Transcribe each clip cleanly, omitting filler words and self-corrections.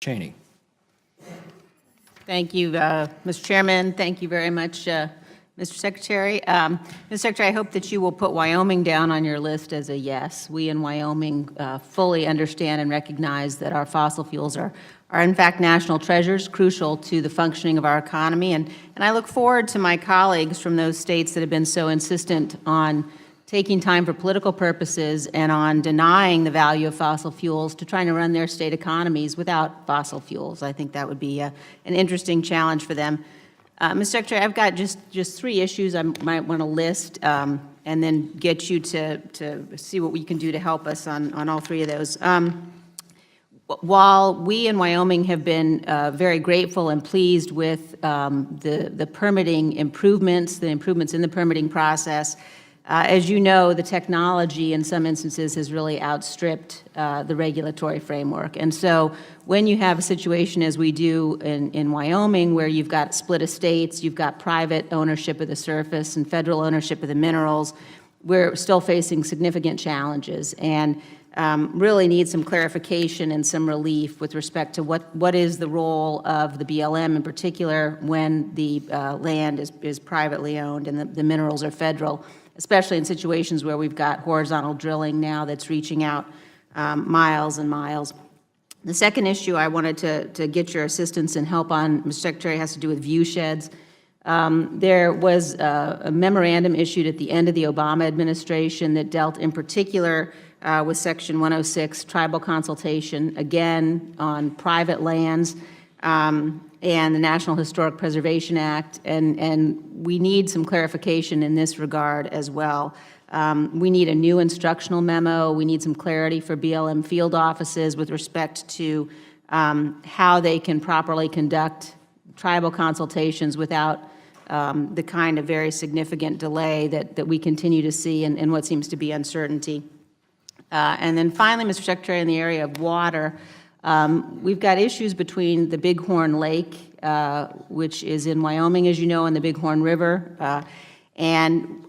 Cheney. Thank you, Mr. Chairman. Thank you very much, Mr. Secretary. Mr. Secretary, I hope that you will put Wyoming down on your list as a yes. We in Wyoming fully understand and recognize that our fossil fuels are in fact national treasures, crucial to the functioning of our economy. And I look forward to my colleagues from those states that have been so insistent on taking time for political purposes and on denying the value of fossil fuels to trying to run their state economies without fossil fuels. I think that would be an interesting challenge for them. Mr. Secretary, I've got just three issues I might want to list and then get you to see what we can do to help us on all three of those. While we in Wyoming have been very grateful and pleased with the permitting improvements, the improvements in the permitting process, as you know, the technology in some instances has really outstripped the regulatory framework. And so when you have a situation as we do in Wyoming, where you've got split estates, you've got private ownership of the surface and federal ownership of the minerals, we're still facing significant challenges and really need some clarification and some relief with respect to what is the role of the BLM in particular when the land is privately owned and the minerals are federal, especially in situations where we've got horizontal drilling now that's reaching out miles and miles. The second issue I wanted to get your assistance and help on, Mr. Secretary, has to do with view sheds. There was a memorandum issued at the end of the Obama administration that dealt in particular with Section 106, tribal consultation, again on private lands, and the National Historic Preservation Act, and we need some clarification in this regard as well. We need a new instructional memo. We need some clarity for BLM field offices with respect to how they can properly conduct tribal consultations without the kind of very significant delay that we continue to see and what seems to be uncertainty. And then finally, Mr. Secretary, in the area of water, we've got issues between the Bighorn Lake, which is in Wyoming, as you know, and the Bighorn River. And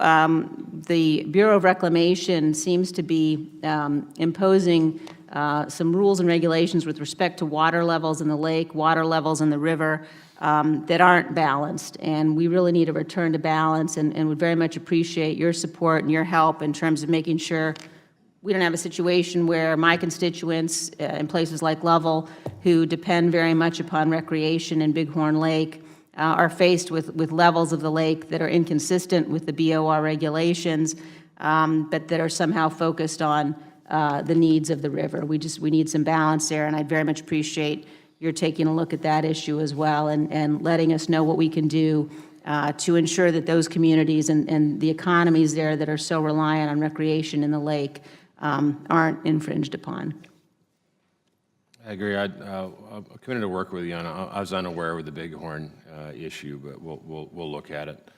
the Bureau of Reclamation seems to be imposing some rules and regulations with respect to water levels in the lake, water levels in the river that aren't balanced. And we really need a return to balance and would very much appreciate your support and your help in terms of making sure we don't have a situation where my constituents in places like Lovell, who depend very much upon recreation in Bighorn Lake, are faced with levels of the lake that are inconsistent with the BOR regulations, but that are somehow focused on the needs of the river. We need some balance there, and I'd very much appreciate your taking a look at that issue as well and letting us know what we can do to ensure that those communities and the economies there that are so reliant on recreation in the lake aren't infringed upon. I agree. I'm committed to work with you on it. I was unaware of the Bighorn issue, but we'll look at it.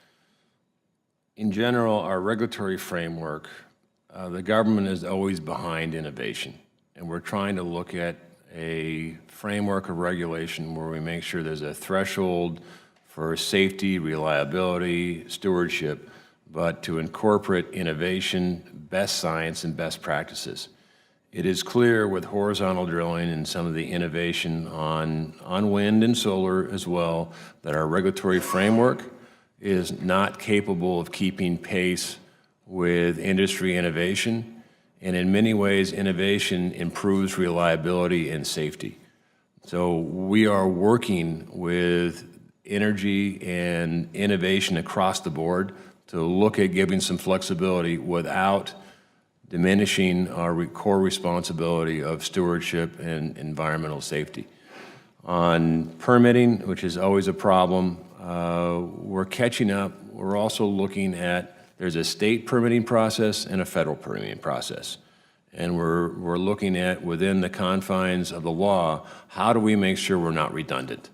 In general, our regulatory framework, the government is always behind innovation, and we're trying to look at a framework of regulation where we make sure there's a threshold for safety, reliability, stewardship, but to incorporate innovation, best science, and best practices. It is clear with horizontal drilling and some of the innovation on wind and solar as well that our regulatory framework is not capable of keeping pace with industry innovation, and in many ways innovation improves reliability and safety. So we are working with energy and innovation across the board to look at giving some flexibility without diminishing our core responsibility of stewardship and environmental safety. On permitting, which is always a problem, we're catching up. We're also looking at, there's a state permitting process and a federal permitting process. And we're looking at, within the confines of the law, how do we make sure we're not redundant?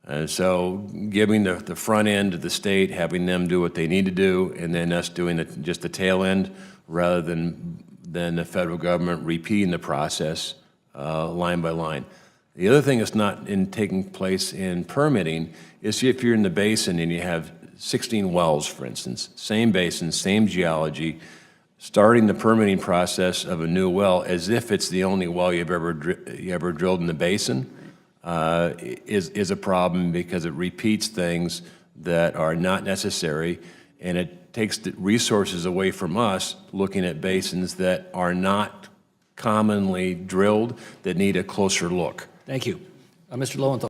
And so giving the front end to the state, having them do what they need to do, and then us doing just the tail end, rather than the federal government repeating the process line by line. The other thing that's not taking place in permitting is if you're in the basin and you have 16 wells, for instance, same basin, same geology, starting the permitting process of a new well as if it's the only well you've ever drilled in the basin, is a problem because it repeats things that are not necessary, and it takes the resources away from us looking at basins that are not commonly drilled, that need a closer look. Thank you. Mr. Lowenthal.